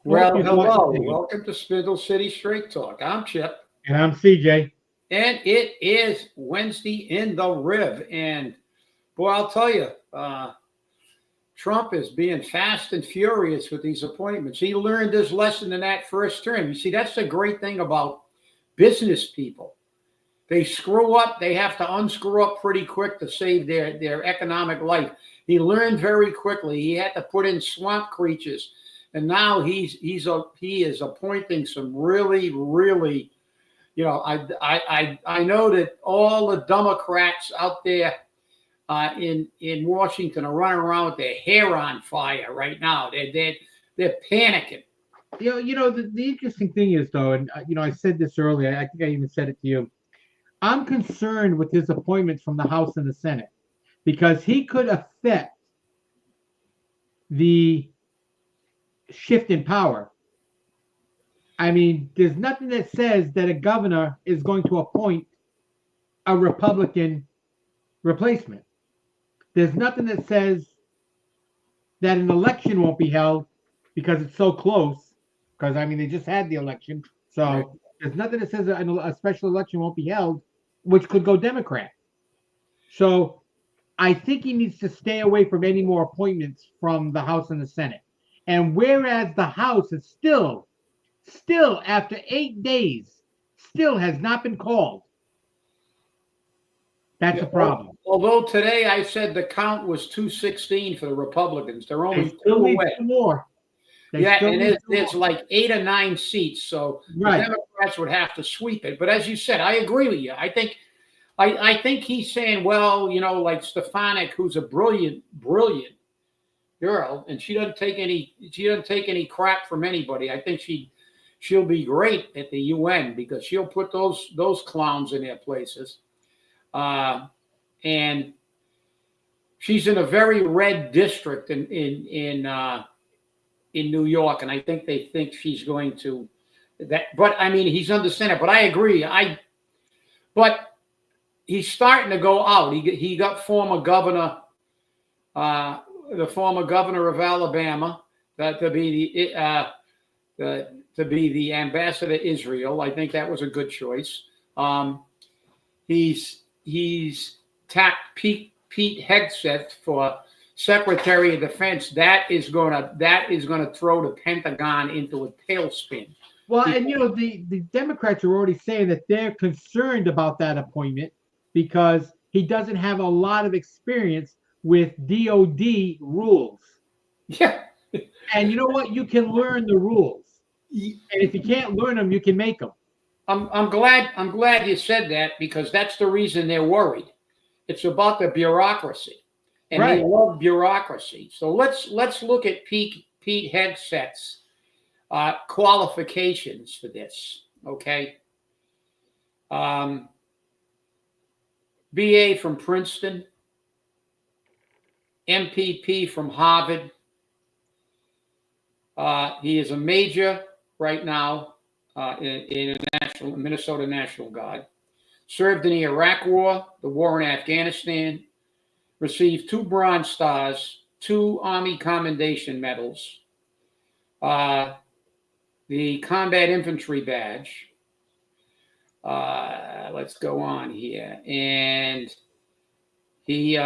Well, hello. Welcome to Spindle City Straight Talk. I'm Chip. And I'm CJ. And it is Wednesday in the Riv. And boy, I'll tell you, Trump is being fast and furious with these appointments. He learned his lesson in that first term. You see, that's the great thing about business people. They screw up. They have to unscrew up pretty quick to save their economic life. He learned very quickly. He had to put in swamp creatures. And now he is appointing some really, you know, I know that all the Democrats out there in Washington are running around with their hair on fire right now. They're panicking. The interesting thing is, though, and I said this earlier. I think I even said it to you. I'm concerned with his appointments from the House and the Senate because he could affect the shift in power. I mean, there's nothing that says that a governor is going to appoint a Republican replacement. There's nothing that says that an election won't be held because it's so close. Because, I mean, they just had the election. So right. There's nothing that says a special election won't be held, which could go Democrat. So I think he needs to stay away from any more appointments from the House and the Senate. And whereas the House is still after 8 days, still has not been called. That's a problem. Although today I said the count was 216 for the Republicans. They're only two away. Two more. And there's like 8 or 9 seats. So right. The Democrats would have to sweep it. But as you said, I agree with you. I think he's saying, well, like Stefanik, who's a brilliant girl, and she doesn't take any crap from anybody. I think she'll be great at the UN because she'll put those clowns in their places. And she's in a very red district in New York, and I think they think she's going to that. But I mean, he's under Senate. But I agree. But he's starting to go out. He got former governor. The former governor of Alabama to be the ambassador to Israel. I think that was a good choice. He's tapped Pete Hegseth for Secretary of Defense. That is going to throw the Pentagon into a tailspin. Well, and the Democrats are already saying that they're concerned about that appointment because he doesn't have a lot of experience with DOD rules. Yeah. And you know what? You can learn the rules. And if you can't learn them, you can make them. I'm glad you said that because that's the reason they're worried. It's about the bureaucracy. And right. They love bureaucracy. So let's look at Pete Hegseth's qualifications for this. Okay. BA from Princeton. MPP from Harvard. He is a major right now in Minnesota National Guard. Served in the Iraq War, the war in Afghanistan. Received 2 Bronze Stars, 2 Army Commendation Medals, the Combat Infantry Badge. Let's go on here. And he...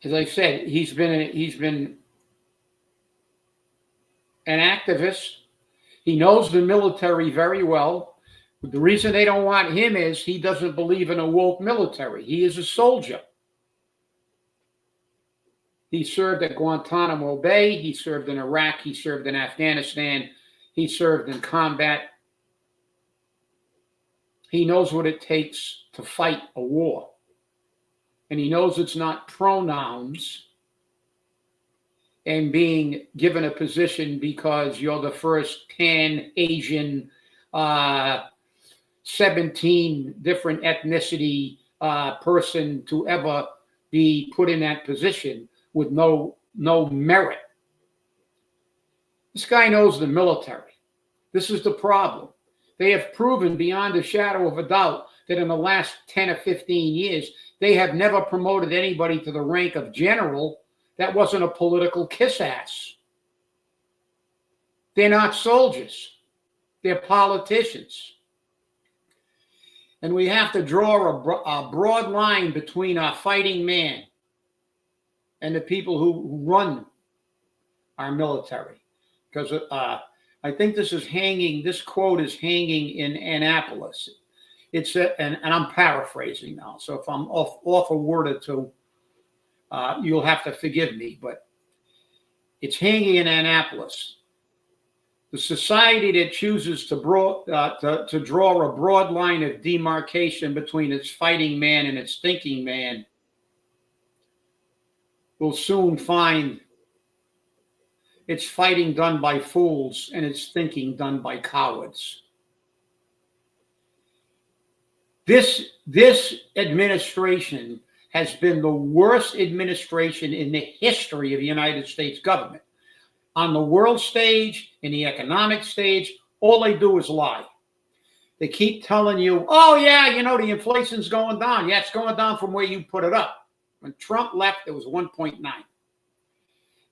as I said, he's been an activist. He knows the military very well. The reason they don't want him is he doesn't believe in a woke military. He is a soldier. He served at Guantanamo Bay. He served in Iraq. He served in Afghanistan. He served in combat. He knows what it takes to fight a war. And he knows it's not pronouns and being given a position because you're the first Pan, Asian, 17 different ethnicity person to ever be put in that position with no merit. This guy knows the military. This is the problem. They have proven beyond a shadow of a doubt that in the last 10 or 15 years, they have never promoted anybody to the rank of general That wasn't a political kiss ass. They're not soldiers. They're politicians. And we have to draw a broad line between our fighting man and the people who run our military. Because I think this quote is hanging in Annapolis. It's and I'm paraphrasing now. So if I'm off a word or two, you'll have to forgive me, but it's hanging in Annapolis. The society that chooses to draw a broad line of demarcation between its fighting man and its thinking man will soon find its fighting done by fools and its thinking done by cowards. This administration has been the worst administration in the history of the United States government. On the world stage, in the economic stage, all they do is lie. They keep telling you, oh, yeah, the inflation's going down. Yeah, it's going down from where you put it up. When Trump left, it was 1.9.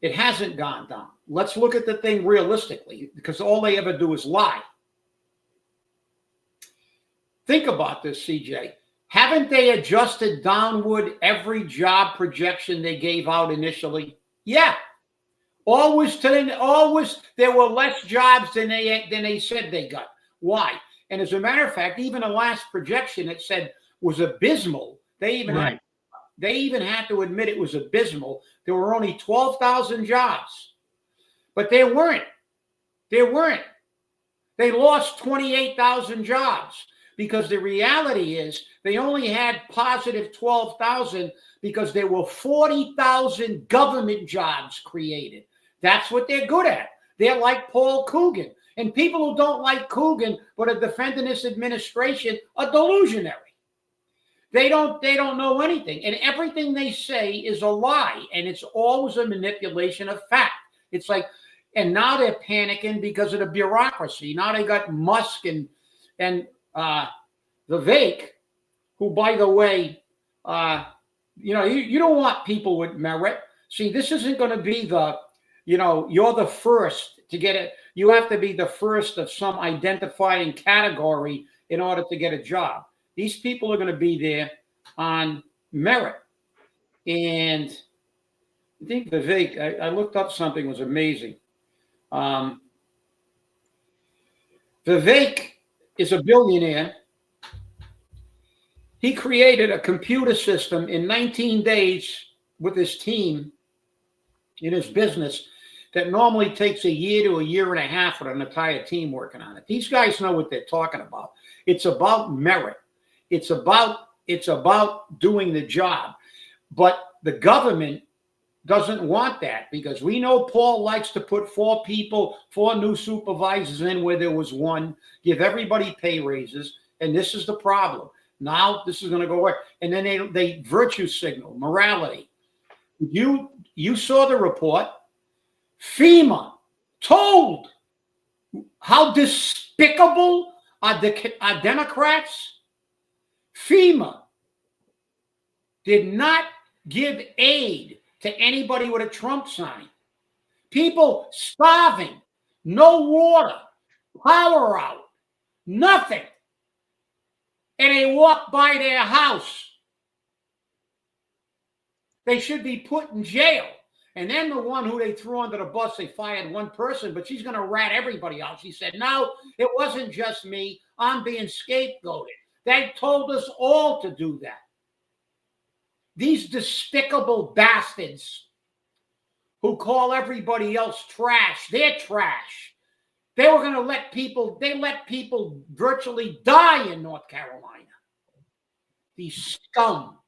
It hasn't gone down. Let's look at the thing realistically, because all they ever do is lie. Think about this, CJ. Haven't they adjusted downward every job projection they gave out initially? Yeah. Always there were less jobs than they said they got. Why? And as a matter of fact, even the last projection it said was abysmal. They even had to admit it was abysmal. There were only 12,000 jobs. But they weren't. They lost 28,000 jobs because the reality is they only had positive 12,000 because there were 40,000 government jobs created. That's what they're good at. They're like Paul Coogan. And people who don't like Coogan but are defending this administration are delusionary. They don't know anything. And everything they say is a lie. And it's always a manipulation of fact. It's like, and now they're panicking because of the bureaucracy. Now they got Musk and Vivek, who, by the way, you don't want people with merit. See, this isn't going to be you're the first to get it. You have to be the first of some identifying category in order to get a job. These people are going to be there on merit. And I think Vivek, I looked up something that was amazing. Vivek is a billionaire. He created a computer system in 19 days with his team in his business that normally takes a year to a year and a half with an entire team working on it. These guys know what they're talking about. It's about merit. It's about doing the job. But the government doesn't want that because we know Paul likes to put four new supervisors in where there was one, give everybody pay raises, and this is the problem. Now this is going to go away. And then they virtue signal, morality. You saw the report. FEMA told how despicable are Democrats. FEMA did not give aid to anybody with a Trump sign. People starving, no water, power out, nothing. And they walk by their house. They should be put in jail. And then the one who they threw under the bus, they fired one person, but she's going to rat everybody out. She said, no, it wasn't just me. I'm being scapegoated. They told us all to do that. These despicable bastards who call everybody else trash, they're trash. They were going to let people virtually die in North Carolina. These scum,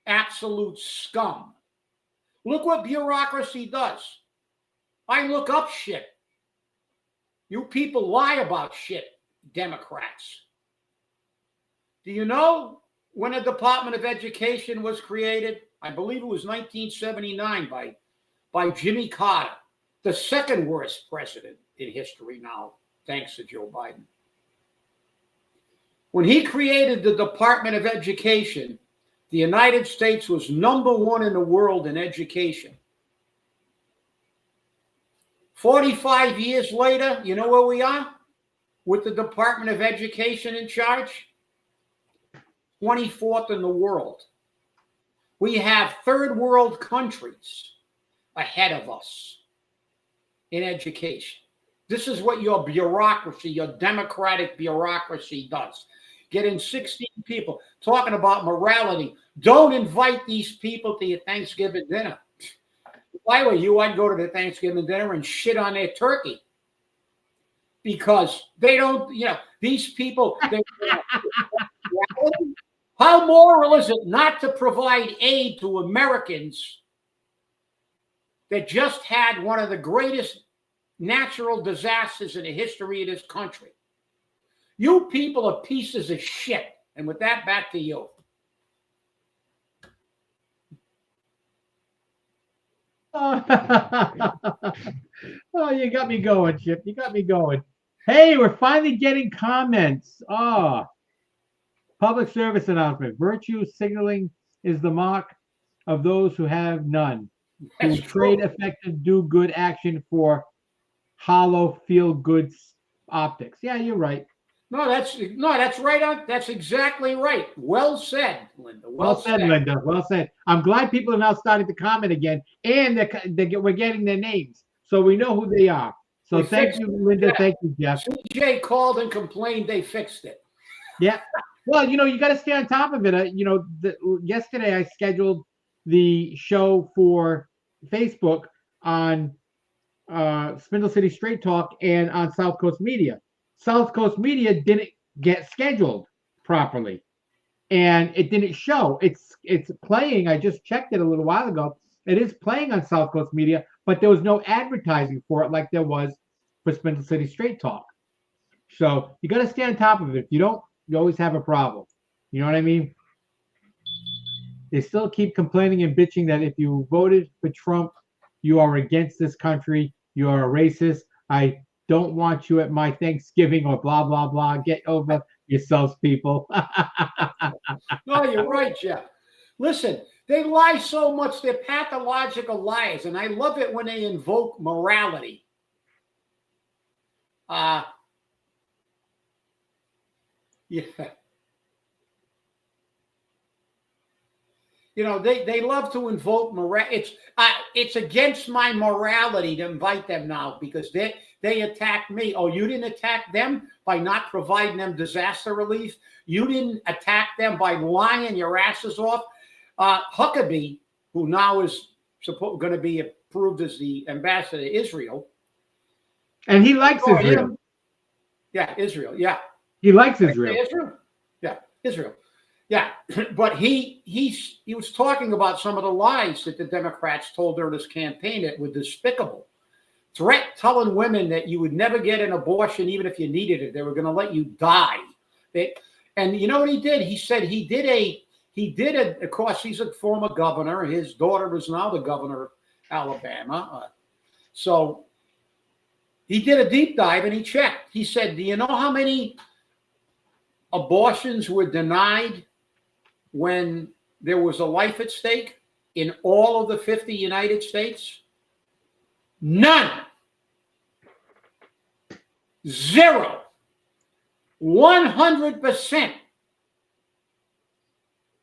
absolute scum. Look what bureaucracy does. I look up shit. You people lie about shit, Democrats. Do you know when the Department of Education was created? I believe it was 1979 by Jimmy Carter, the second worst president in history now, thanks to Joe Biden. When he created the Department of Education, the United States was #1 in the world in education. 45 years later, you know where we are? With the Department of Education in charge? 24th in the world. We have third world countries ahead of us in education. This is what your bureaucracy, your democratic bureaucracy does. Getting 16 people talking about morality. Don't invite these people to your Thanksgiving dinner. If I were you, I'd go to the Thanksgiving dinner and shit on their turkey. Because they don't, these people, how moral is it not to provide aid to Americans that just had one of the greatest natural disasters in the history of this country? You people are pieces of shit. And with that, back to you. Oh, you got me going, Chip. You got me going. Hey, we're finally getting comments. Public service announcement. Virtue signaling is the mark of those who have none. That's Who trade true. effective do good action for hollow feel good optics. Yeah, you're right. No, that's right on. That's exactly right. Well said, Linda. Well said, Linda. Well said. I'm glad people are now starting to comment again, and we're getting their names, so we know who they are. So thank you, Linda. Yeah. Thank you, Jeff. CJ called and complained they fixed it. Yeah. Well, you got to stay on top of it. Yesterday I scheduled the show for Facebook on Spindle City Straight Talk and on South Coast Media. South Coast Media didn't get scheduled properly, and it didn't show. It's playing. I just checked it a little while ago. It is playing on South Coast Media, but there was no advertising for it like there was for Spindle City Straight Talk. So you got to stay on top of it. If you don't, you always have a problem. You know what I mean? They still keep complaining and bitching that if you voted for Trump, you are against this country. You are a racist. I don't want you at my Thanksgiving or blah, blah, blah. Get over yourselves, people. No, you're right, Jeff. Listen, they lie so much. They're pathological liars. And I love it when they invoke morality. Yeah. They love to invoke morality. It's against my morality to invite them now because they attacked me. Oh, you didn't attack them by not providing them disaster relief? You didn't attack them by lying your asses off? Huckabee, who now is going to be approved as the ambassador to Israel. And he likes Israel. Yeah, Israel. Yeah. He likes Israel. Israel. Yeah, Israel. Yeah, but he was talking about some of the lies that the Democrats told during this campaign that were despicable. Telling women that you would never get an abortion even if you needed it. They were going to let you die. And you know what he did? He said he did a, of course, he's a former governor. His daughter is now the governor of Alabama. So he did a deep dive and he checked. He said, do you know how many abortions were denied when there was a life at stake in all of the 50 United States? None. Zero. 100%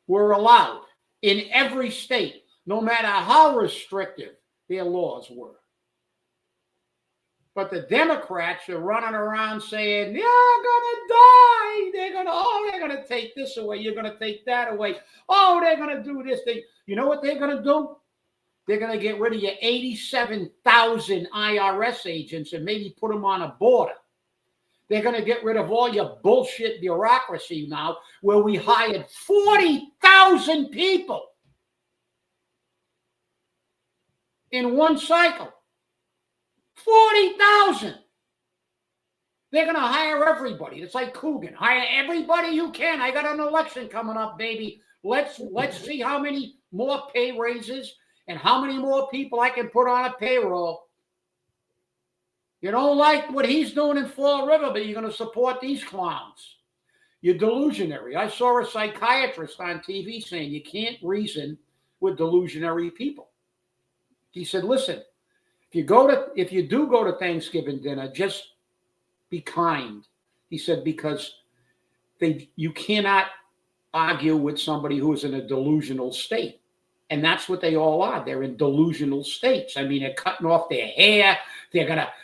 were allowed in every state, no matter how restrictive their laws were. But the Democrats are running around saying, you're going to die. They're going to take this away. You're going to take that away. Oh, they're going to do this. You know what they're going to do? They're going to get rid of your 87,000 IRS agents and maybe put them on a border. They're going to get rid of all your bullshit bureaucracy now, where we hired 40,000 people in one cycle. 40,000. They're going to hire everybody. It's like Coogan. Hire everybody you can. I got an election coming up, baby. Let's see how many more pay raises and how many more people I can put on a payroll. You don't like what he's doing in Fall River, but you're going to support these clowns. You're delusionary. I saw a psychiatrist on TV saying you can't reason with delusionary people. He said, listen, if you do go to Thanksgiving dinner, just be kind. He said, because you cannot argue with somebody who is in a delusional state. And that's what they all are. They're in delusional states. I mean, they're cutting off their hair. They're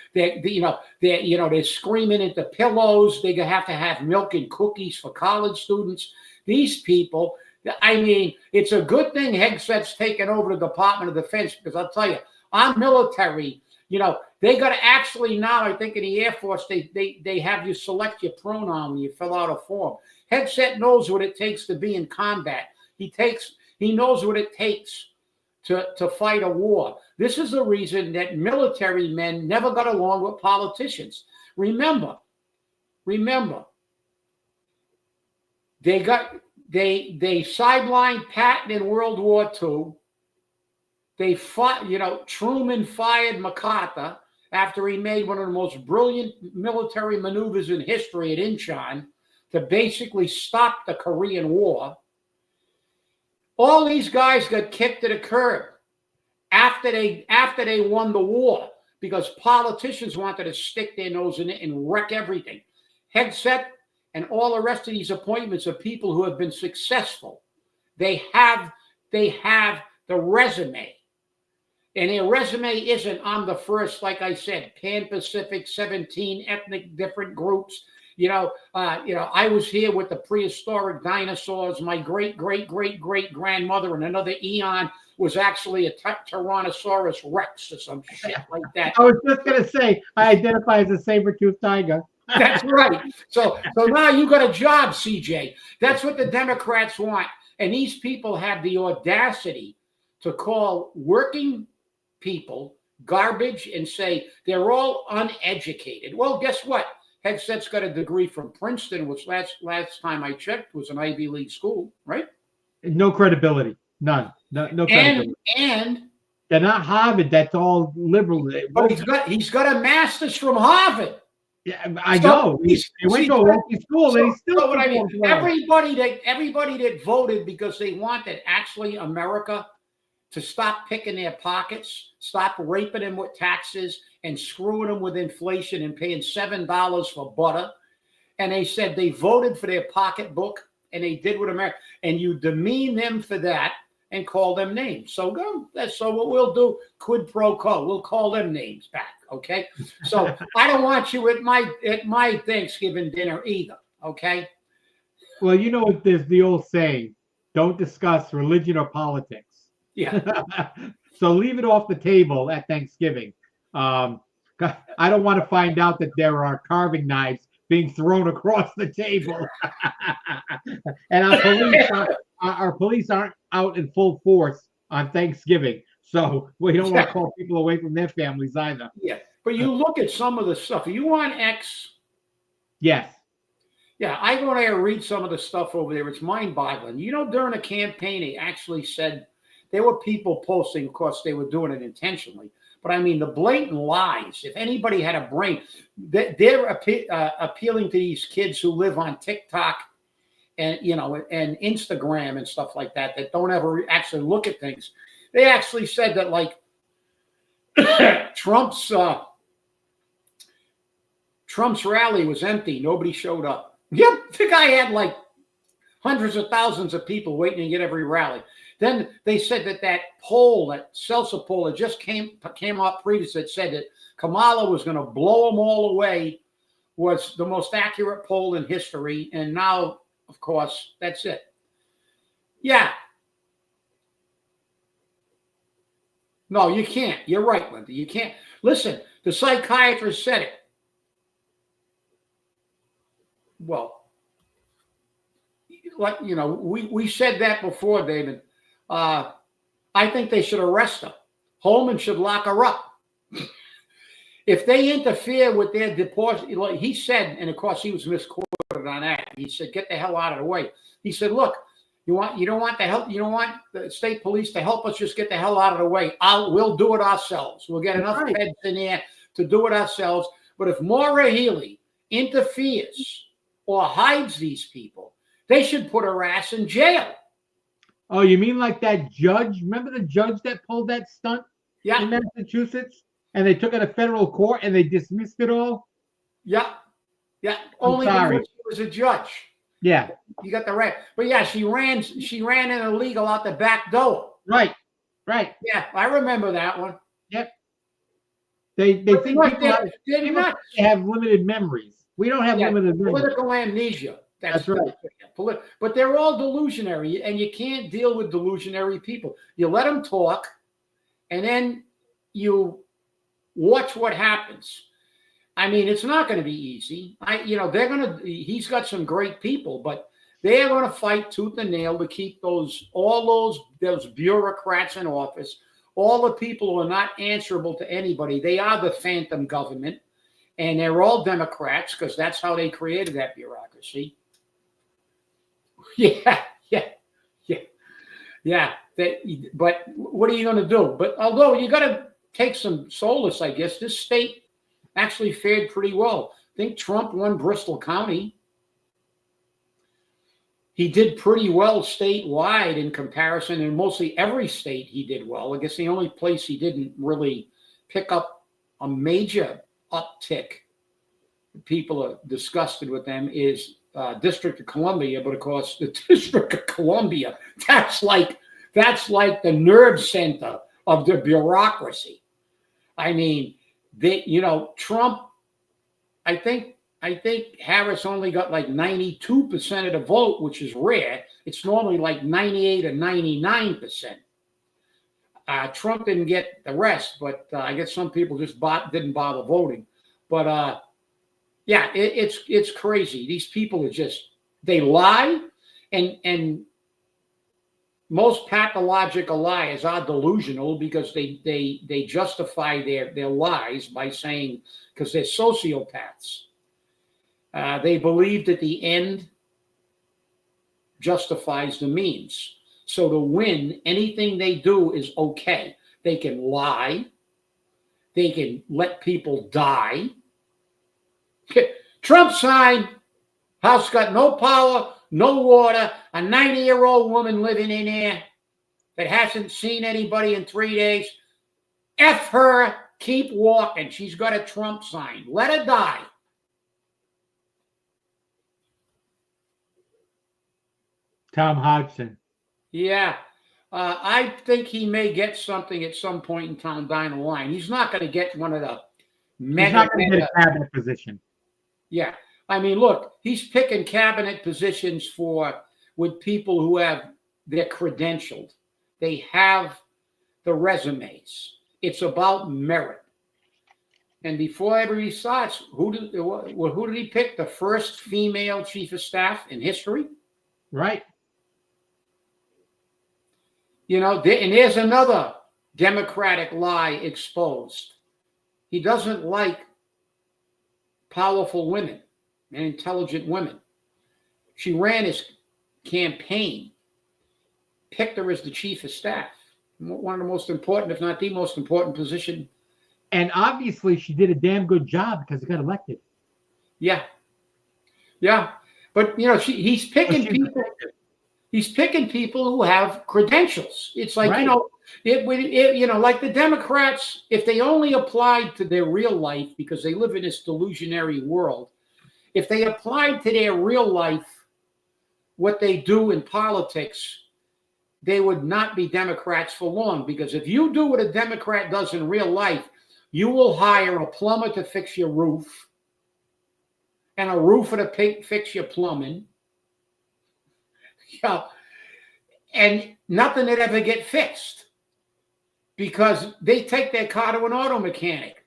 screaming into pillows. They have to have milk and cookies for college students. These people, I mean, it's a good thing Hegseth's taken over the Department of Defense, because I'll tell you, our military, they got to actually now, I think in the Air Force, they have you select your pronoun when you fill out a form. Hegseth knows what it takes to be in combat. He knows what it takes to fight a war. This is the reason that military men never got along with politicians. Remember, they sidelined Patton in World War II. They fought, Truman fired MacArthur after he made one of the most brilliant military maneuvers in history at Incheon to basically stop the Korean War. All these guys got kicked to the curb after they won the war, because politicians wanted to stick their nose in it and wreck everything. Hegseth and all the rest of these appointments of people who have been successful, they have the resume. And their resume isn't on the first, like I said, Pan-Pacific, 17 ethnic different groups. I was here with the prehistoric dinosaurs. My great-great-great-great-grandmother in another eon was actually a Tyrannosaurus Rex or some shit like that. I was just going to say, I identify as a saber-toothed tiger. That's right. So now you got a job, CJ. That's what the Democrats want. And these people have the audacity to call working people garbage and say they're all uneducated. Well, guess what? Hegseth's got a degree from Princeton, which last time I checked was an Ivy League school, right? No credibility. None. No credibility. And they're not Harvard. That's all liberal. But he's got a master's from Harvard. Yeah, I know. He went to a local school, and he's still. What I mean, everybody that voted because they wanted actually America to stop picking their pockets, stop raping them with taxes and screwing them with inflation and paying $7 for butter. And they said they voted for their pocketbook, and they did what America, and you demean them for that and call them names. So what we'll do, quid pro quo, we'll call them names back, okay? So I don't want you at my Thanksgiving dinner either, okay? Well, there's the old saying, don't discuss religion or politics. Yeah. So leave it off the table at Thanksgiving. I don't want to find out that there are carving knives being thrown across the table. And our police aren't out in full force on Thanksgiving. So we don't want to call people away from their families either. Yeah. But you look at some of the stuff. Are you on X? Yes. Yeah, I go there and read some of the stuff over there. It's mind-boggling. During the campaign, they actually said there were people posting, of course, they were doing it intentionally. But I mean, the blatant lies. If anybody had a brain, they're appealing to these kids who live on TikTok and and Instagram and stuff like that don't ever actually look at things. They actually said that like Trump's rally was empty. Nobody showed up. Yep, the guy had like hundreds of thousands of people waiting to get every rally. Then they said that poll, that Celsa poll that just came up previously, that said that Kamala was going to blow them all away, was the most accurate poll in history. And now, of course, that's it. Yeah. No, you can't. You're right, Linda. You can't. Listen, the psychiatrist said it. Well, like, we said that before, David. I think they should arrest her. Holman should lock her up. If they interfere with their deportation, like he said, and of course he was misquoted on that. He said, "Get the hell out of the way." He said, "Look, you don't want the state police to help us. Just get the hell out of the way. We'll do it ourselves. We'll get enough heads in there to do it ourselves." But if Maura Healey interferes or hides these people, they should put her ass in jail. Oh, you mean like that judge? Remember the judge that pulled that stunt in Massachusetts? and they took it to federal court and they dismissed it all. Yeah. Yeah. I'm Only sorry. because she was a judge. Yeah. You got the right. But yeah, she ran in illegal out the back door. Right. Right. Yeah, I remember that one. Yep. They But think people they're not. have limited memories. We don't have Yeah, limited memories. political amnesia. That's right. But they're all delusionary, and you can't deal with delusionary people. You let them talk, and then you watch what happens. I mean, it's not going to be easy. He's got some great people, but they're going to fight tooth and nail to keep all those bureaucrats in office, all the people who are not answerable to anybody. They are the phantom government, and they're all Democrats because that's how they created that bureaucracy. Yeah. But what are you going to do? But although you got to take some solace, I guess, this state actually fared pretty well. I think Trump won Bristol County. He did pretty well statewide in comparison, and mostly every state he did well. I guess the only place he didn't really pick up a major uptick, people are disgusted with them, is District of Columbia. But of course, the District of Columbia, that's like the nerve center of the bureaucracy. I mean, Trump, I think Harris only got like 92% of the vote, which is rare. It's normally like 98 or 99%. Trump didn't get the rest, but I guess some people just didn't bother voting. But yeah, it's crazy. These people are they lie, and most pathological liars are delusional because they justify their lies by saying, because they're sociopaths. They believe that the end justifies the means. So to win, anything they do is okay. They can lie. They can let people die. Trump signed, house got no power, no water, a 90-year-old woman living in there that hasn't seen anybody in 3 days. F her, keep walking. She's got a Trump sign. Let her die. Tom Hodgson. Yeah. I think he may get something at some point in time down the line. He's not going to get one of the mega. He's not going to get a cabinet position. Yeah. I mean, look, he's picking cabinet positions with people who they're credentialed. They have the resumes. It's about merit. And before everybody starts, who did he pick? The first female chief of staff in history? Right. And there's another Democratic lie exposed. He doesn't like powerful women and intelligent women. She ran his campaign, picked her as the chief of staff, one of the most important, if not the most important position. And obviously she did a damn good job because he got elected. Yeah. But, he's picking people. He's picking people who have credentials. It's like, right. Like the Democrats, if they only applied to their real life, because they live in this delusionary world, if they applied to their real life what they do in politics, they would not be Democrats for long. Because if you do what a Democrat does in real life, you will hire a plumber to fix your roof and a roofer to fix your plumbing. Yeah, and nothing would ever get fixed because they take their car to an auto mechanic.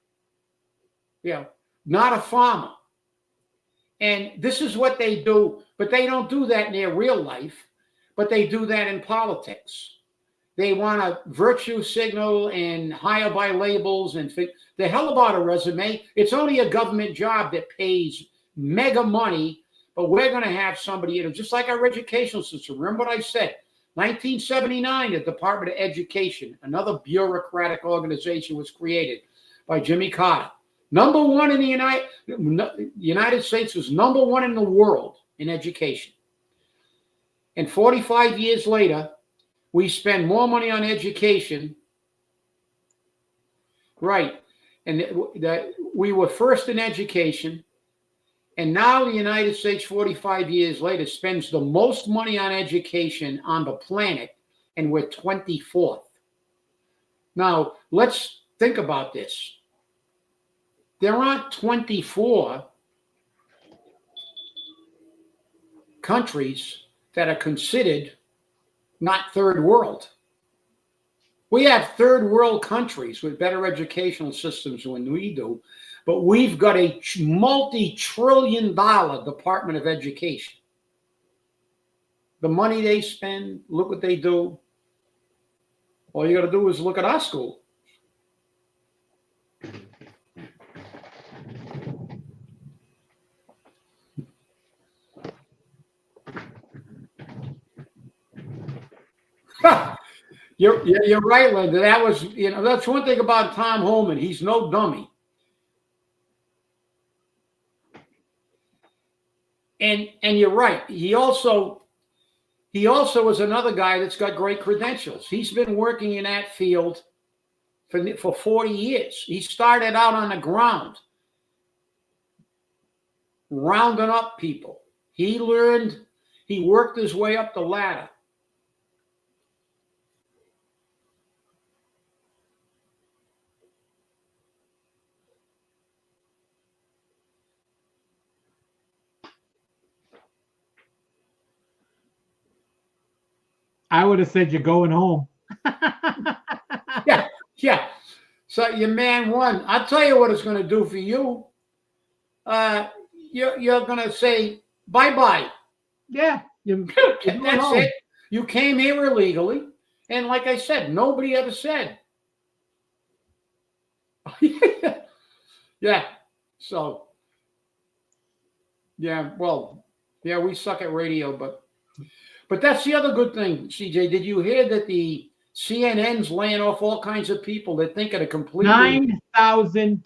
Not a farmer. And this is what they do, but they don't do that in their real life, but they do that in politics. They want to virtue signal and hire by labels and the hell about a resume. It's only a government job that pays mega money. But we're going to have somebody, just like our educational system. Remember what I said? 1979, the Department of Education, another bureaucratic organization, was created by Jimmy Carter. Number one in the United States was number one in the world in education. And 45 years later, we spend more money on education. Right. and that we were first in education. And now the United States, 45 years later, spends the most money on education on the planet, and we're 24th. Now, let's think about this. There aren't 24 countries that are considered not third world. We have third world countries with better educational systems than we do, but we've got a multi-trillion-dollar Department of Education. The money they spend, look what they do. All you got to do is look at our school. You're right, Linda. That was, that's one thing about Tom Holman. He's no dummy. And you're right. He also is another guy that's got great credentials. He's been working in that field for 40 years. He started out on the ground, rounding up people. He worked his way up the ladder. I would have said you're going home. Yeah. So your man won. I'll tell you what it's going to do for you. You're going to say bye-bye. Yeah. That's it. You came here illegally. And like I said, nobody ever said. Yeah. So, yeah, well, yeah, we suck at radio, but that's the other good thing, CJ. Did you hear that the CNN's laying off all kinds of people that think it a completely 9,000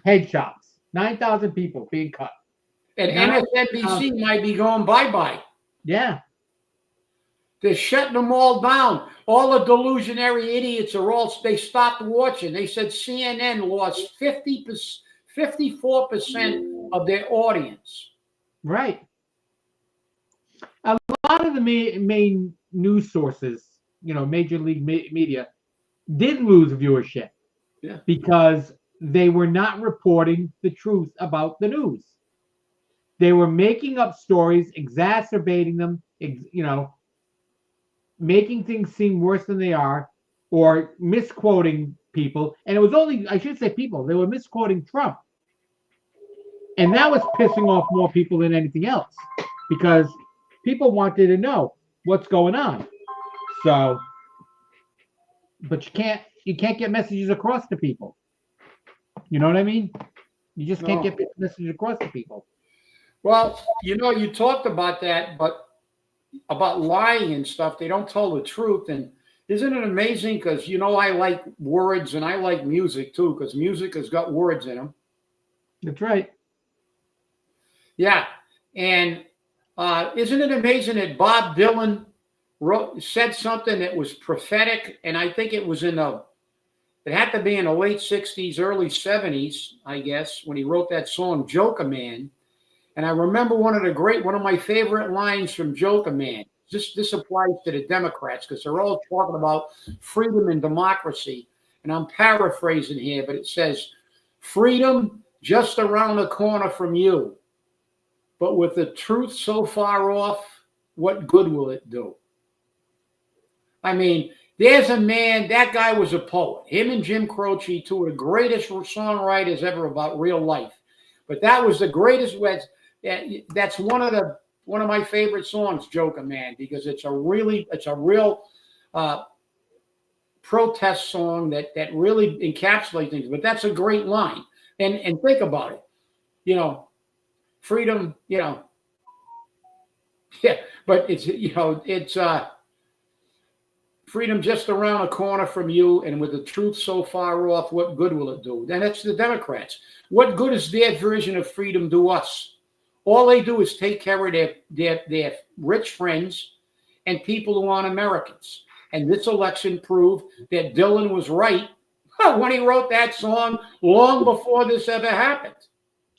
headshots, 9,000 people being cut, and MSNBC might be going bye-bye. Yeah, they're shutting them all down. All the delusionary idiots they stopped watching. They said CNN lost 54% of their audience. Right. A lot of the main news sources, major league media, did lose viewership because they were not reporting the truth about the news. They were making up stories, exacerbating them, making things seem worse than they are, or misquoting people. And it was only, I should say people, they were misquoting Trump. And that was pissing off more people than anything else because people wanted to know what's going on. So, but you can't get messages across to people. You know what I mean? You just can't get messages across to people. Well, you talked about that, but about lying and stuff, they don't tell the truth. And isn't it amazing? Because, I like words and I like music too, because music has got words in them. That's right. Yeah. And isn't it amazing that Bob Dylan said something that was prophetic? And I think it was it had to be in the late 60s, early 70s, I guess, when he wrote that song, Joker Man. And I remember one of my favorite lines from Joker Man. This applies to the Democrats because they're all talking about freedom and democracy. And I'm paraphrasing here, but it says, freedom just around the corner from you. But with the truth so far off, what good will it do? I mean, there's a man, that guy was a poet. Him and Jim Croce, two of the greatest songwriters ever about real life. But that was the greatest. That's one of my favorite songs, Joker Man, because it's a real protest song that really encapsulates things. But that's a great line. And think about it. Freedom, but it's freedom just around the corner from you, and with the truth so far off, what good will it do? And that's the Democrats. What good is their version of freedom do us? All they do is take care of their rich friends and people who aren't Americans. And this election proved that Dylan was right when he wrote that song long before this ever happened.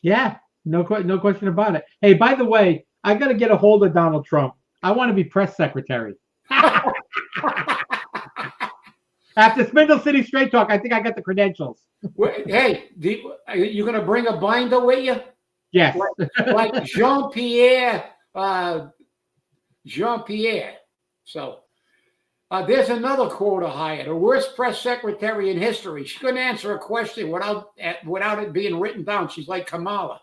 Yeah, no question about it. Hey, by the way, I got to get a hold of Donald Trump. I want to be press secretary. After Spindle City Straight Talk, I think I got the credentials. Hey, are you going to bring a binder with you? Yes. Like Jean-Pierre. So there's another quota higher. The worst press secretary in history. She couldn't answer a question without it being written down. She's like Kamala.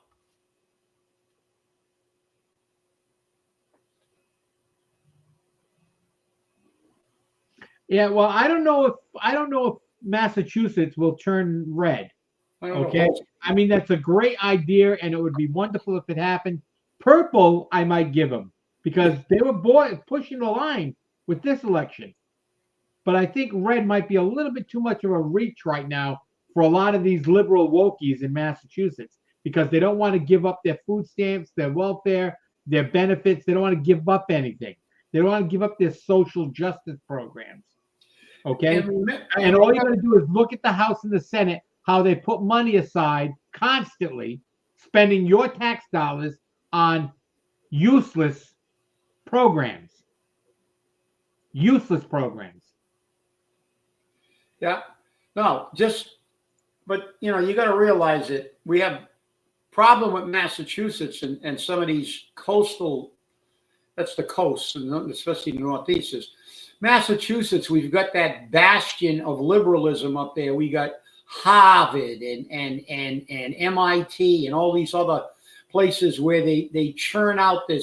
Yeah, well, I don't know if Massachusetts will turn red. Okay. I mean, that's a great idea, and it would be wonderful if it happened. Purple, I might give them because they were pushing the line with this election. But I think red might be a little bit too much of a reach right now for a lot of these liberal wokies in Massachusetts because they don't want to give up their food stamps, their welfare, their benefits. They don't want to give up anything. They don't want to give up their social justice programs. Okay. And all you got to do is look at the House and the Senate, how they put money aside constantly, spending your tax dollars on useless programs. Useless programs. Yeah. No, but you got to realize that we have problem with Massachusetts and some of these coastal, that's the coast, and especially the Northeast is Massachusetts. We've got that bastion of liberalism up there. We got Harvard and MIT and all these other places where they churn out the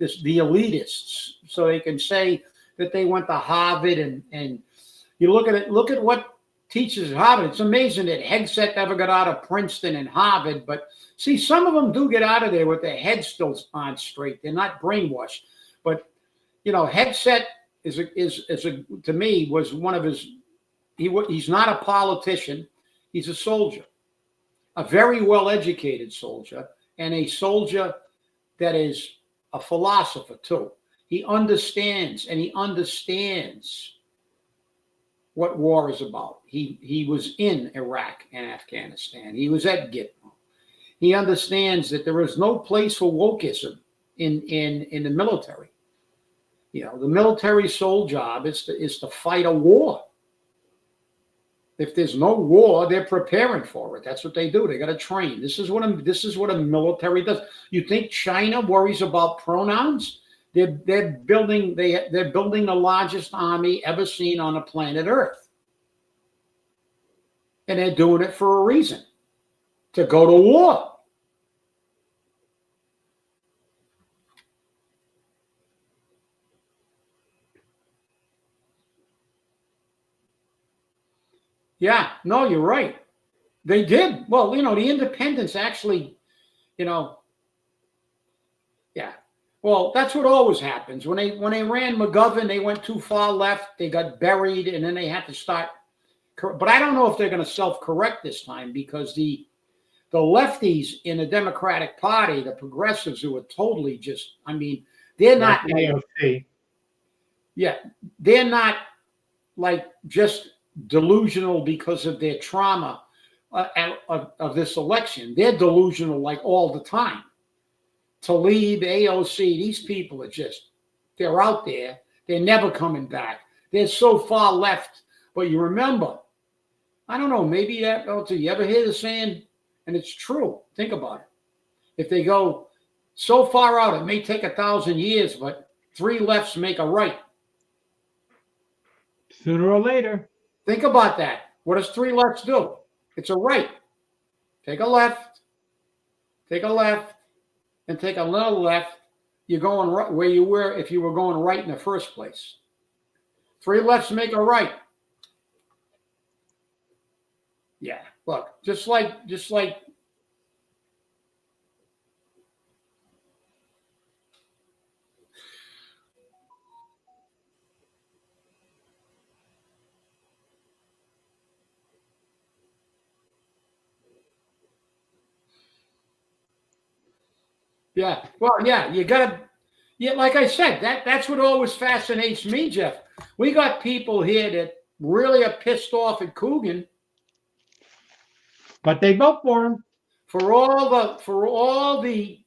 elitists, so they can say that they went to Harvard and you look at what teachers at Harvard. It's amazing that Hegseth ever got out of Princeton and Harvard, but see, some of them do get out of there with their heads still on straight. They're not brainwashed, but Hegseth to me was one of his. He's not a politician. He's a soldier, a very well-educated soldier, and a soldier that is a philosopher too. He understands what war is about. He was in Iraq and Afghanistan. He was at Gitmo. He understands that there is no place for wokeism in the military. The military sole job is to fight a war. If there's no war, they're preparing for it. That's what they do. They got to train. This is what a military does. You think China worries about pronouns? They're building the largest army ever seen on the planet Earth, and they're doing it for a reason: to go to war. Yeah, no, you're right. They did. Well, the independents actually, yeah. Well, that's what always happens. When they ran McGovern, they went too far left, they got buried, and then they had to start. But I don't know if they're going to self-correct this time, because the lefties in the Democratic Party, the progressives, who are totally just, they're not AOC. Yeah, they're not like just delusional because of their trauma of this election. They're delusional like all the time. Tlaib, AOC, these people are they're out there. They're never coming back. They're so far left. But you remember, I don't know, maybe you ever hear the saying, and it's true, think about it. If they go so far out, it may take 1,000 years, but 3 lefts make a right. Sooner or later. Think about that. What does 3 lefts do? It's a right. Take a left, and take a little left. You're going right where you were if you were going right in the first place. 3 lefts make a right. Yeah, look, just like. Yeah, well, yeah, you gotta. Yeah, like I said, that's what always fascinates me, Jeff. We got people here that really are pissed off at Coogan But they vote for him. for all the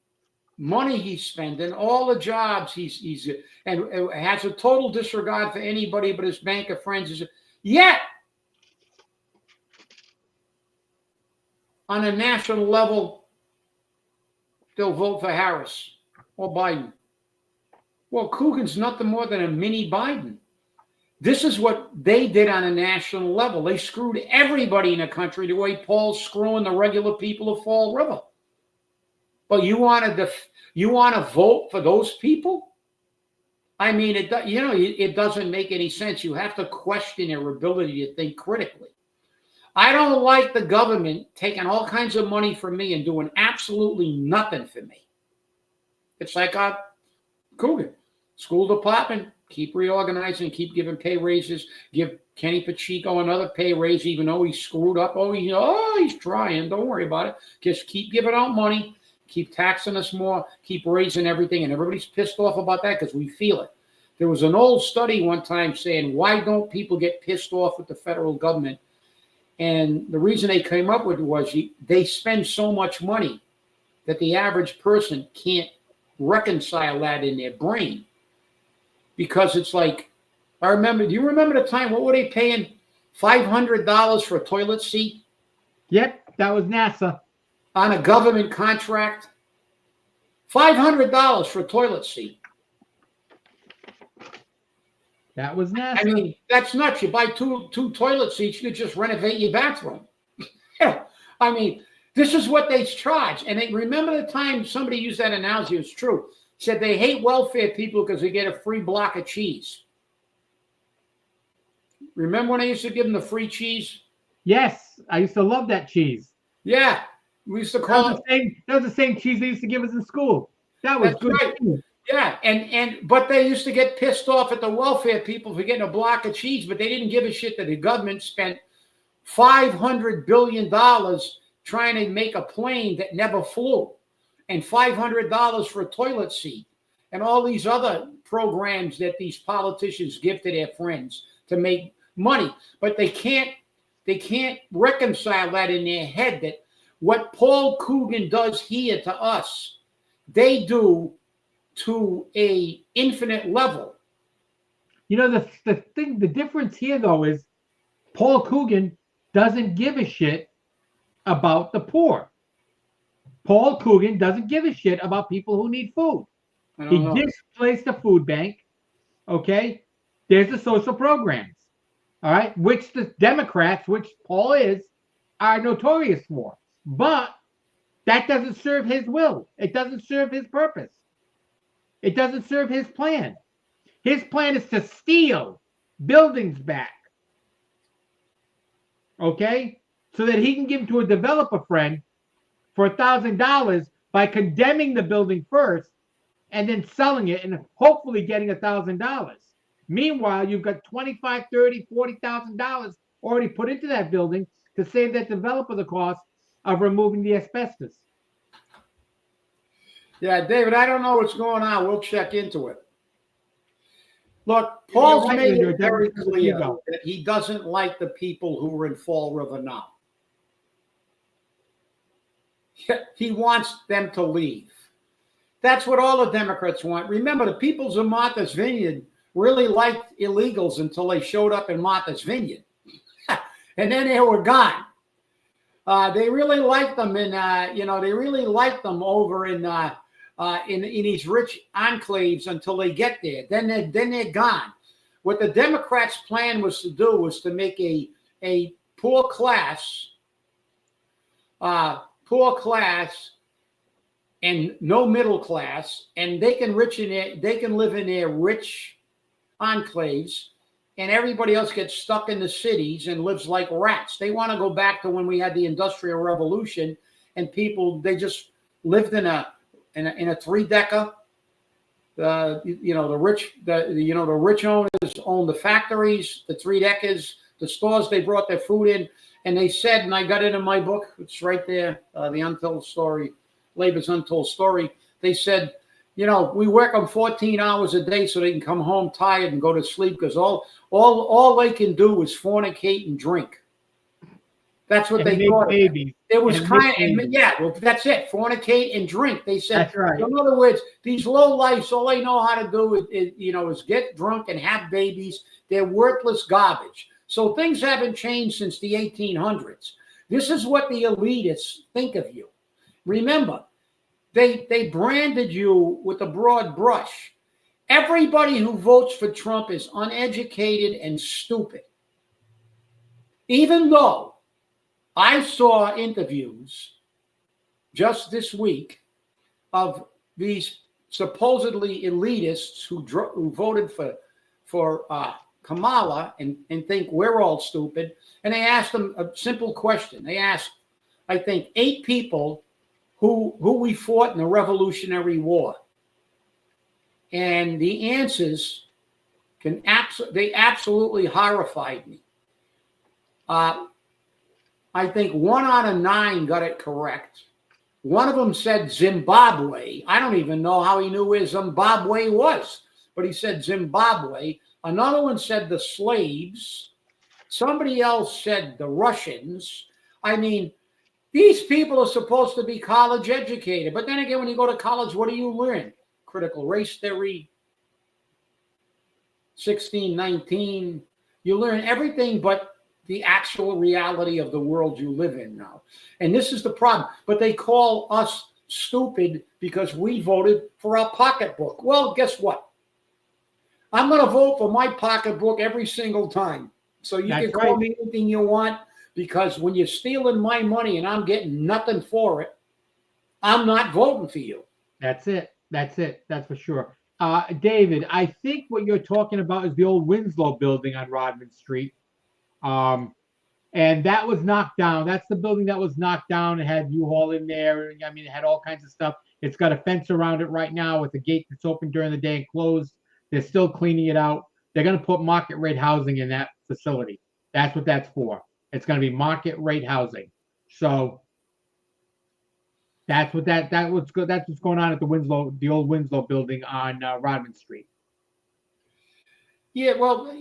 money he's spending, all the jobs he's and has a total disregard for anybody but his bank of friends. Yet, on a national level, they'll vote for Harris or Biden. Well, Coogan's nothing more than a mini Biden. This is what they did on a national level. They screwed everybody in the country the way Paul's screwing the regular people of Fall River. But you want to vote for those people? I mean, it doesn't make any sense. You have to question your ability to think critically. I don't like the government taking all kinds of money from me and doing absolutely nothing for me. It's like Coogan, school department, keep reorganizing, keep giving pay raises, give Kenny Pacheco another pay raise, even though he screwed up. He's trying. Don't worry about it. Just keep giving out money, keep taxing us more, keep raising everything, and everybody's pissed off about that because we feel it. There was an old study one time saying, why don't people get pissed off with the federal government? And the reason they came up with it was they spend so much money that the average person can't reconcile that in their brain. Because it's like, do you remember the time, what were they paying? $500 for a toilet seat? Yep, that was NASA. On a government contract? $500 for a toilet seat. That was NASA. I mean, that's nuts. You buy two toilet seats, you could just renovate your bathroom. I mean, this is what they charge. And remember the time somebody used that analogy, it's true. Said they hate welfare people because they get a free block of cheese. Remember when I used to give them the free cheese? Yes, I used to love that cheese. Yeah, we used to call it. That was the same cheese they used to give us in school. That was good. Right. Yeah, but they used to get pissed off at the welfare people for getting a block of cheese, but they didn't give a shit that the government spent $500 billion trying to make a plane that never flew, and $500 for a toilet seat, and all these other programs that these politicians give to their friends to make money. But they can't reconcile that in their head that what Paul Coogan does here to us, they do to a infinite level. You know, the difference here though is Paul Coogan doesn't give a shit about the poor. Paul Coogan doesn't give a shit about people who need food. He displaced the food bank. Okay, there's the social programs. All right, which the Democrats, which Paul is, are notorious for. But that doesn't serve his will. It doesn't serve his purpose. It doesn't serve his plan. His plan is to steal buildings back. Okay? So that he can give them to a developer friend for $1,000 by condemning the building first and then selling it and hopefully getting $1,000. Meanwhile, you've got $25,000, $30,000, $40,000 already put into that building to save that developer the cost of removing the asbestos. Yeah, David, I don't know what's going on. We'll check into it. Look, Paul's made it very clear that he doesn't like the people who are in Fall River now. He wants them to leave. That's what all the Democrats want. Remember, the peoples of Martha's Vineyard really liked illegals until they showed up in Martha's Vineyard. And then they were gone. They really liked them they really liked them over in these rich enclaves until they get there. Then they're gone. What the Democrats' plan was to do was to make a poor class and no middle class, and they can live in their rich enclaves, and everybody else gets stuck in the cities and lives like rats. They want to go back to when we had the Industrial Revolution, and they just lived in a three-decker. The rich owners own the factories, the three-deckers, the stores they brought their food in, and they said, and I got it in my book, it's right there, The Untold Story, Labor's Untold Story. They said We work them 14 hours a day so they can come home tired and go to sleep because all they can do is fornicate and drink. That's what And they make thought. babies. It was And kind make of, babies. yeah, well, that's it. Fornicate and drink. They said, That's right. so in other words, these low lifes, all they know how to do is get drunk and have babies. They're worthless garbage. So things haven't changed since the 1800s. This is what the elitists think of you. Remember, they branded you with a broad brush. Everybody who votes for Trump is uneducated and stupid. Even though I saw interviews just this week of these supposedly elitists who voted for Kamala and think we're all stupid, and they asked them a simple question. They asked, I think, 8 people who we fought in the Revolutionary War, and the answers they absolutely horrified me. I think 1 out of 9 got it correct. One of them said Zimbabwe. I don't even know how he knew where Zimbabwe was, but he said Zimbabwe. Another one said the slaves. Somebody else said the Russians. I mean, these people are supposed to be college educated. But then again, when you go to college, what do you learn? Critical race theory, 1619. You learn everything but the actual reality of the world you live in now. And this is the problem. But they call us stupid because we voted for our pocketbook. Well, guess what? I'm going to vote for my pocketbook every single time. So you can call me anything you want, because when you're stealing my money and I'm getting nothing for it, I'm not voting for you. That's it. That's it. That's for sure. David, I think what you're talking about is the old Winslow building on Rodman Street. And that was knocked down. That's the building that was knocked down. It had U-Haul in there. I mean, it had all kinds of stuff. It's got a fence around it right now with a gate that's open during the day and closed. They're still cleaning it out. They're going to put market rate housing in that facility. That's what that's for. It's going to be market rate housing. So that's what that's what's going on at the old Winslow building on Rodman Street. Yeah, well,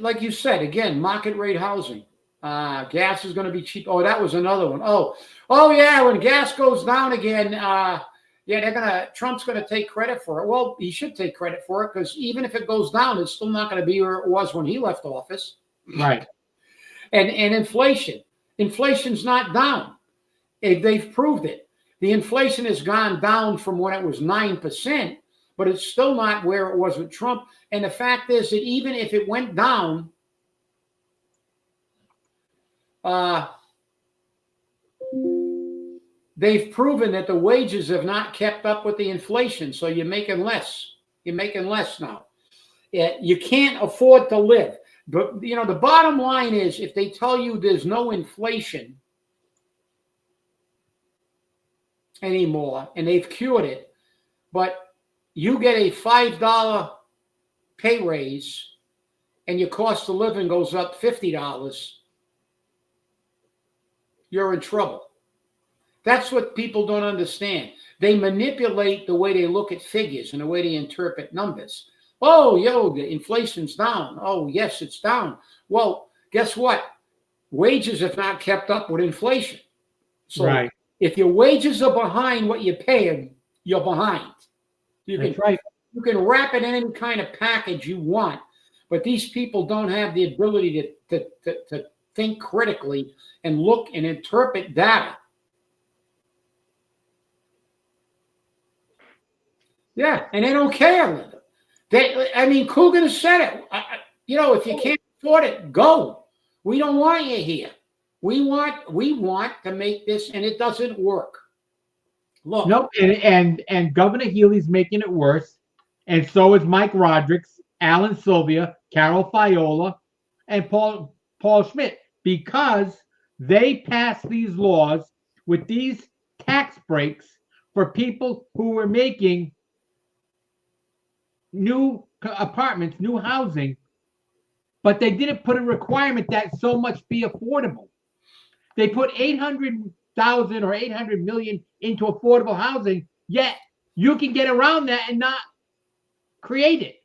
like you said, again, market rate housing. Gas is going to be cheap. Oh, that was another one. Oh yeah, when gas goes down again, Trump's going to take credit for it. Well, he should take credit for it, because even if it goes down, it's still not going to be where it was when he left office. Right. And inflation's not down. They've proved it. The inflation has gone down from when it was 9%, but it's still not where it was with Trump. And the fact is that even if it went down, they've proven that the wages have not kept up with the inflation. So you're making less. You're making less now. You can't afford to live. But, the bottom line is, if they tell you there's no inflation anymore and they've cured it, but you get a $5 pay raise and your cost of living goes up $50, you're in trouble. That's what people don't understand. They manipulate the way they look at figures and the way they interpret numbers. Oh, the inflation's down. Oh, yes, it's down. Well, guess what? Wages have not kept up with inflation. So if your wages are behind what you're paying, you're behind. You can wrap it in any kind of package you want, but these people don't have the ability to think critically and look and interpret data. Yeah, and they don't care. Coogan has said it. If you can't afford it, go. We don't want you here. We want to make this, and it doesn't work. Look. Nope, and Governor Healy's making it worse, and so is Mike Rodrigues, Alan Sylvia, Carol Fiola, and Paul Schmidt, because they passed these laws with these tax breaks for people who were making new apartments, new housing, but they didn't put a requirement that so much be affordable. They put 800,000 or 800 million into affordable housing, yet you can get around that and not create it.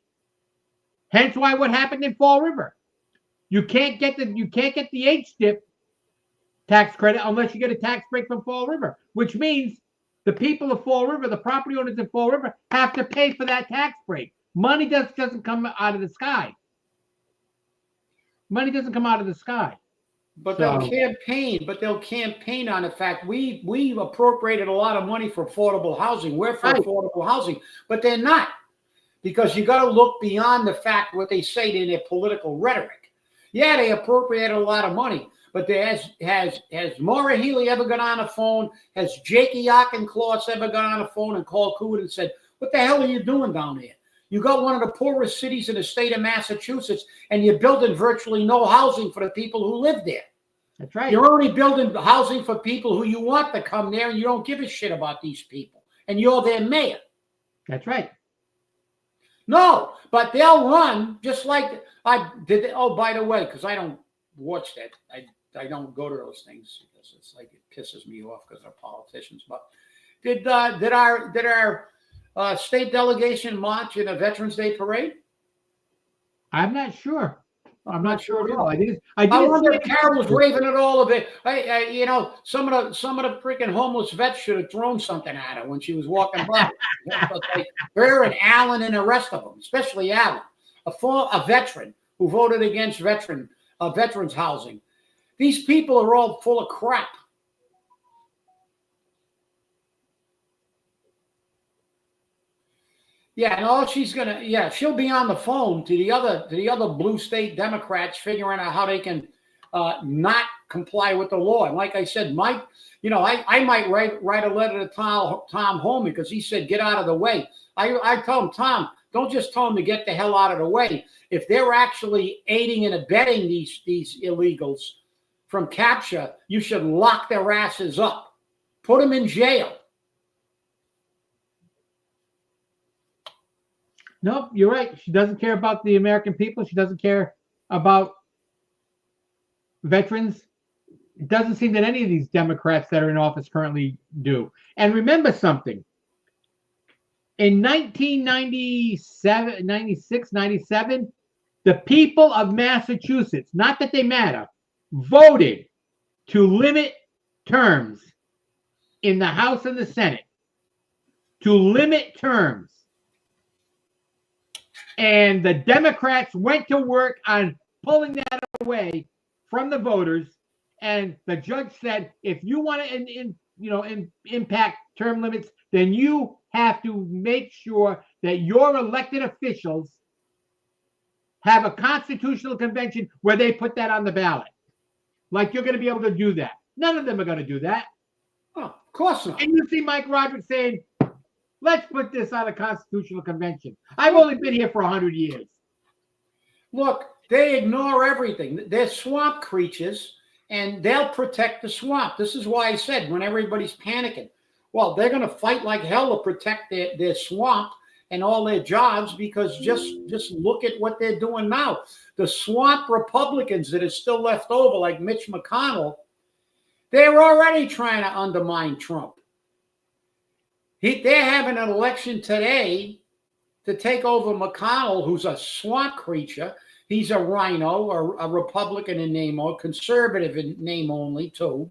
Hence why what happened in Fall River. You can't get the H-dip tax credit unless you get a tax break from Fall River, which means the people of Fall River, the property owners in Fall River, have to pay for that tax break. Money doesn't come out of the sky. Money doesn't come out of the sky. But they'll campaign on the fact we appropriated a lot of money for affordable housing. We're for affordable housing, but they're not, because you got to look beyond the fact what they say in their political rhetoric. Yeah, they appropriated a lot of money, but has Maura Healey ever got on the phone? Has Jakey Auchincloss ever got on the phone and called Coot and said, "What the hell are you doing down there? You got one of the poorest cities in the state of Massachusetts, and you're building virtually no housing for the people who live there." That's right. You're only building housing for people who you want to come there, and you don't give a shit about these people. And you're their mayor. That's right. No, but they'll run just like I did. Oh, by the way, because I don't watch that. I don't go to those things because it's like it pisses me off because they're politicians. But did our state delegation march in a Veterans Day parade? I'm not sure. I'm not sure at all. I wonder if Carol was waving at all of it. Some of the freaking homeless vets should have thrown something at her when she was walking by. Like her and Alan and the rest of them, especially Alan, a veteran who voted against veterans housing. These people are all full of crap. Yeah, and all she's gonna, she'll be on the phone to the other blue state Democrats, figuring out how they can not comply with the law. And like I said, Mike, I might write a letter to Tom Holman because he said get out of the way. I tell him, Tom, don't just tell them to get the hell out of the way. If they're actually aiding and abetting these illegals from capture, you should lock their asses up, put them in jail. Nope, you're right. She doesn't care about the American people. She doesn't care about veterans. It doesn't seem that any of these Democrats that are in office currently do. And remember something. In 1997, 96, 97, the people of Massachusetts, not that they matter, voted to limit terms in the House and the Senate. To limit terms. And the Democrats went to work on pulling that away from the voters. And the judge said, if you want to impact term limits, then you have to make sure that your elected officials have a constitutional convention where they put that on the ballot. Like you're going to be able to do that. None of them are going to do that. Oh, of course not. And you see Mike Rogers saying, let's put this on a constitutional convention. I've only been here for 100 years. Look, they ignore everything. They're swamp creatures, and they'll protect the swamp. This is why I said when everybody's panicking, well, they're going to fight like hell to protect their swamp and all their jobs, because just look at what they're doing now. The swamp Republicans that are still left over, like Mitch McConnell, they're already trying to undermine Trump. They're having an election today to take over McConnell, who's a swamp creature. He's a rhino, a Republican in name, or conservative in name only, too.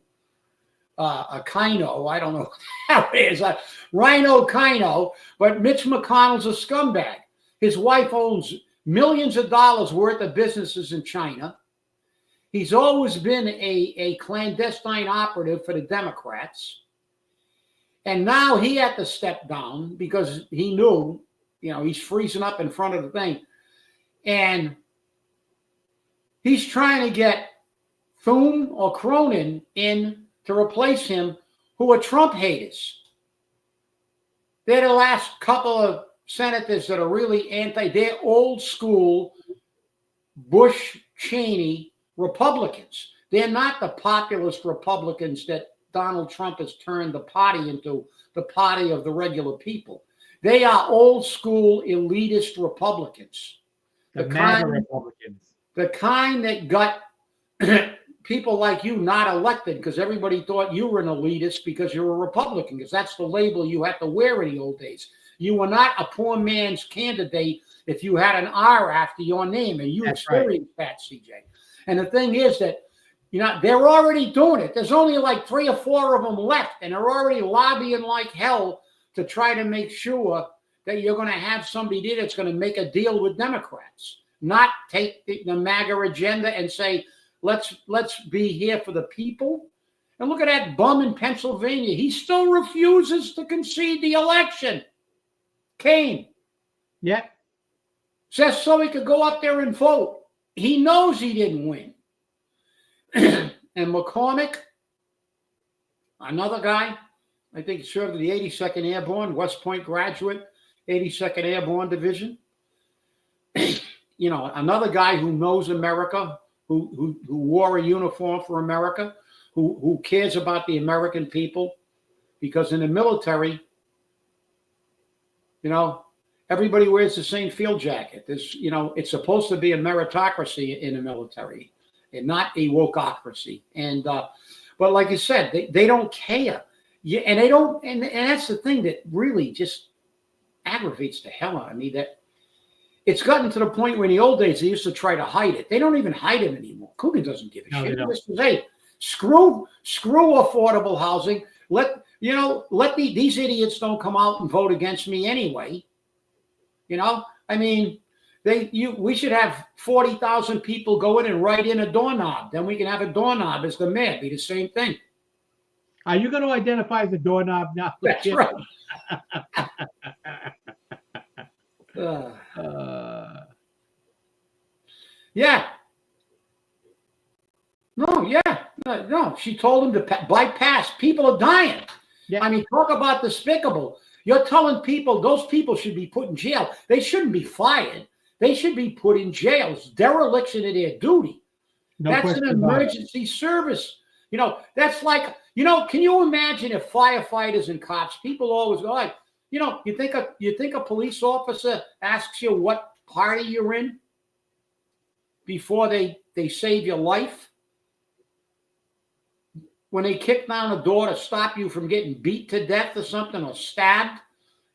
A Kino, I don't know how it is, a Rhino Kino, but Mitch McConnell's a scumbag. His wife owns millions of dollars worth of businesses in China. He's always been a clandestine operative for the Democrats. And now he had to step down because he knew, he's freezing up in front of the thing. And he's trying to get Thune or Cronin in to replace him, who are Trump haters. They're the last couple of senators that are really they're old school Bush Cheney Republicans. They're not the populist Republicans that Donald Trump has turned the party into the party of the regular people. They are old school elitist Republicans. The MAGA Republicans. The kind that got people like you not elected because everybody thought you were an elitist because you're a Republican, because that's the label you had to wear in the old days. You were not a poor man's candidate if you had an R after your name, and you experienced that, CJ. And the thing is that, they're already doing it. There's only like 3 or 4 of them left, and they're already lobbying like hell to try to make sure that you're going to have somebody there that's going to make a deal with Democrats, not take the MAGA agenda and say, let's be here for the people. And look at that bum in Pennsylvania. He still refuses to concede the election. Kane. Yeah. Says so he could go up there and vote. He knows he didn't win. And McCormick, another guy, I think he served in the 82nd Airborne, West Point graduate, 82nd Airborne Division. Another guy who knows America, who wore a uniform for America, who cares about the American people, because in the military, everybody wears the same field jacket. It's supposed to be a meritocracy in the military and not a wokeocracy. And but like I said, they don't care. Yeah, and they don't, and that's the thing that really just aggravates the hell out of me, that it's gotten to the point where in the old days they used to try to hide it. They don't even hide it anymore. Coogan doesn't give a shit. Hey, screw affordable housing. These idiots don't come out and vote against me anyway. We should have 40,000 people go in and write in a doorknob. Then we can have a doorknob as the mayor. Be the same thing. Are you going to identify as a doorknob now? That's right. Yeah. No. She told him to bypass. People are dying. Yeah. Talk about despicable. You're telling people those people should be put in jail. They shouldn't be fired. They should be put in jail. It's dereliction of their duty. That's an emergency service. That's like, can you imagine if firefighters and cops, people always go like, you think a police officer asks you what party you're in before they save your life? When they kick down a door to stop you from getting beat to death or something, or stabbed,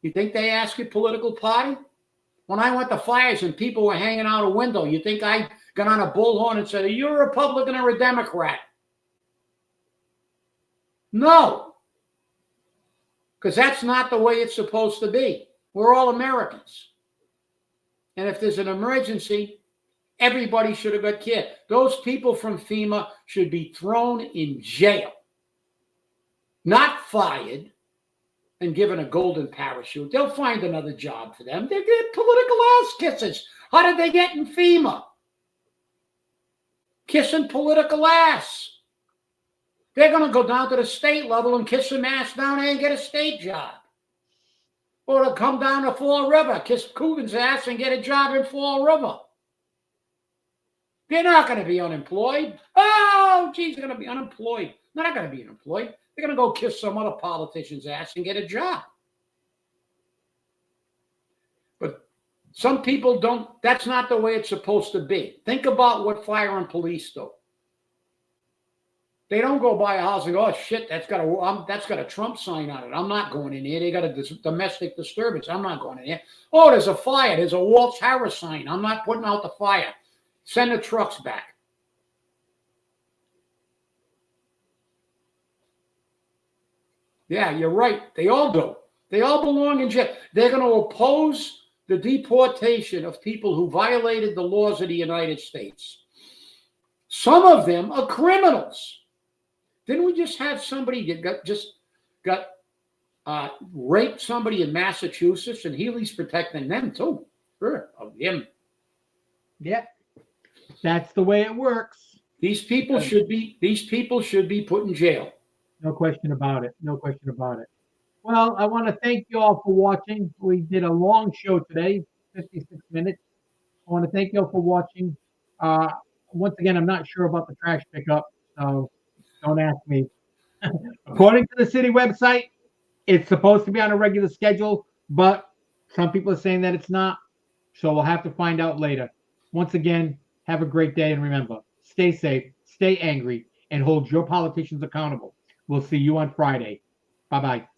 you think they ask your political party? When I went to fires and people were hanging out a window, you think I got on a bullhorn and said, are you a Republican or a Democrat? No. Because that's not the way it's supposed to be. We're all Americans. And if there's an emergency, everybody should have got killed. Those people from FEMA should be thrown in jail, not fired and given a golden parachute. They'll find another job for them. They get political ass kisses. How did they get in FEMA? Kissing political ass. They're going to go down to the state level and kiss some ass down there and get a state job. Or to come down to Fall River, kiss Coogan's ass and get a job in Fall River. They're not going to be unemployed. Oh, geez, they're going to be unemployed. They're not going to be unemployed. They're going to go kiss some other politician's ass and get a job. But some people don't. That's not the way it's supposed to be. Think about what fire and police do. They don't go by a house and go, oh, shit, that's got a Trump sign on it. I'm not going in here. They got a domestic disturbance. I'm not going in here. Oh, there's a fire. There's a Waltz Harris sign. I'm not putting out the fire. Send the trucks back. Yeah, you're right. They all do. They all belong in jail. They're going to oppose the deportation of people who violated the laws of the United States. Some of them are criminals. Didn't we just have somebody that got raped somebody in Massachusetts, and Healy's protecting them too? Sure, of him. Yeah, that's the way it works. These people should be put in jail. No question about it. No question about it. Well, I want to thank you all for watching. We did a long show today, 56 minutes. I want to thank you all for watching. Once again, I'm not sure about the trash pickup, so don't ask me. According to the city website, it's supposed to be on a regular schedule, but some people are saying that it's not. So we'll have to find out later. Once again, have a great day, and remember, stay safe. stay angry, and hold your politicians accountable. We'll see you on Friday. Bye-bye.